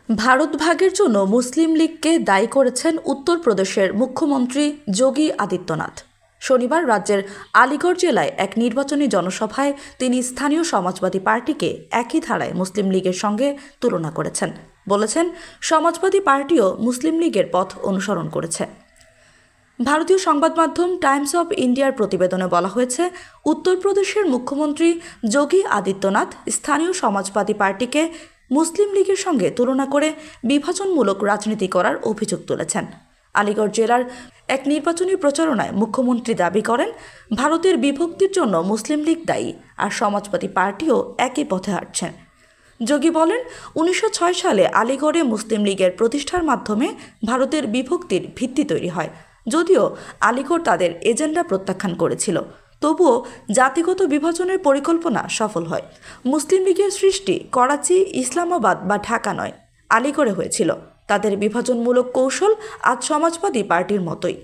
ভারত ভাগের জন্য মুসলিম লীগকে দায়ী করেছেন উত্তরপ্রদেশের মুখ্যমন্ত্রী যোগী আদিত্যনাথ। শনিবার রাজ্যের আলিগড় জেলায় এক নির্বাচনী জনসভায় তিনি স্থানীয় সমাজবাদী পার্টিকে একই ধারায় মুসলিম লীগের সঙ্গে তুলনা করেছেন। বলেছেন, সমাজবাদী পার্টিও মুসলিম লীগের পথ অনুসরণ করেছে। ভারতীয় সংবাদ মাধ্যম টাইমস অব ইন্ডিয়ার প্রতিবেদনে বলা হয়েছে, উত্তরপ্রদেশের মুখ্যমন্ত্রী যোগী আদিত্যনাথ স্থানীয় সমাজবাদী পার্টিকে মুসলিম লীগের সঙ্গে তুলনা করে বিভাজনমূলক রাজনীতি করার অভিযোগ তুলেছেন। আলিগড় জেলার এক নির্বাচনী প্রচারণায় মুখ্যমন্ত্রী দাবি করেন, ভারতের বিভক্তির জন্য মুসলিম লীগ দায়ী, আর সমাজবাদী পার্টিও একই পথে হাঁটছেন। যোগী বলেন, 1906 সালে আলিগড়ে মুসলিম লীগের প্রতিষ্ঠার মাধ্যমে ভারতের বিভক্তির ভিত্তি তৈরি হয়। যদিও আলিগড় তাদের এজেন্ডা প্রত্যাখ্যান করেছিল, তবুও জাতিগত বিভাজনের পরিকল্পনা সফল হয়। মুসলিম লীগের সৃষ্টি করাচি, ইসলামাবাদ বা ঢাকা নয়, আলিগড়ে হয়েছিল। তাদের বিভাজনমূলক কৌশল আজ সমাজবাদী পার্টির মতোই।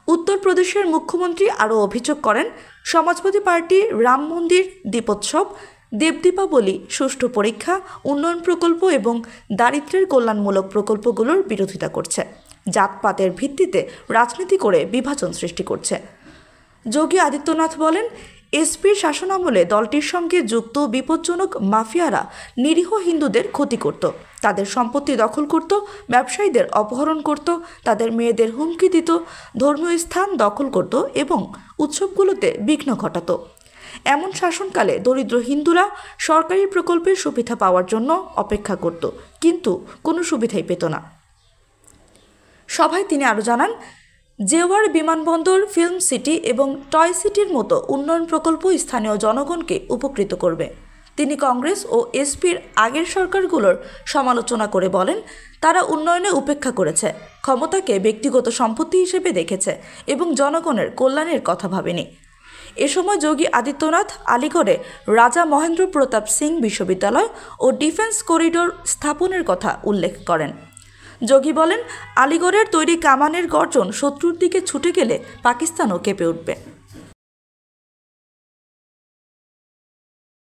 উত্তরপ্রদেশের মুখ্যমন্ত্রী আরও অভিযোগ করেন, সমাজবাদী পার্টি রাম মন্দির, দীপোৎসব, দেব দীপাবলি, সুষ্ঠু পরীক্ষা, উন্নয়ন প্রকল্প এবং দারিদ্র্যের কল্যাণমূলক প্রকল্পগুলোর বিরোধিতা করছে। জাতপাতের ভিত্তিতে রাজনীতি করে বিভাজন সৃষ্টি করছে। যোগী আদিত্যনাথ বলেন, এসপির শাসনামলে দলটির সঙ্গে যুক্ত বিপজ্জনক মাফিয়ারা নিরীহ হিন্দুদের ক্ষতি করত, তাদের সম্পত্তি দখল করত, ব্যবসায়ীদের অপহরণ করত, তাদের মেয়েদের হুমকি দিত, ধর্মীয় স্থান দখল করত এবং উৎসবগুলোতে বিঘ্ন ঘটাত। এমন শাসনকালে দরিদ্র হিন্দুরা সরকারি প্রকল্পের সুবিধা পাওয়ার জন্য অপেক্ষা করত, কিন্তু কোনো সুবিধাই পেত না। সভায় তিনি আরও জানান, জেওয়ার বিমানবন্দর, ফিল্ম সিটি এবং টয় সিটির মতো উন্নয়ন প্রকল্প স্থানীয় জনগণকে উপকৃত করবে। তিনি কংগ্রেস ও এসপির আগের সরকারগুলোর সমালোচনা করে বলেন, তারা উন্নয়নে উপেক্ষা করেছে, ক্ষমতাকে ব্যক্তিগত সম্পত্তি হিসেবে দেখেছে এবং জনগণের কল্যাণের কথা ভাবেনি। এ সময় যোগী আদিত্যনাথ আলিগড়ে রাজা মহেন্দ্র প্রতাপ সিং বিশ্ববিদ্যালয় ও ডিফেন্স করিডোর স্থাপনের কথা উল্লেখ করেন। যোগী বলেন, আলিগড়ের তৈরি কামানের গর্জন শত্রুর দিকে ছুটে গেলে পাকিস্তানও কেঁপে উঠবে।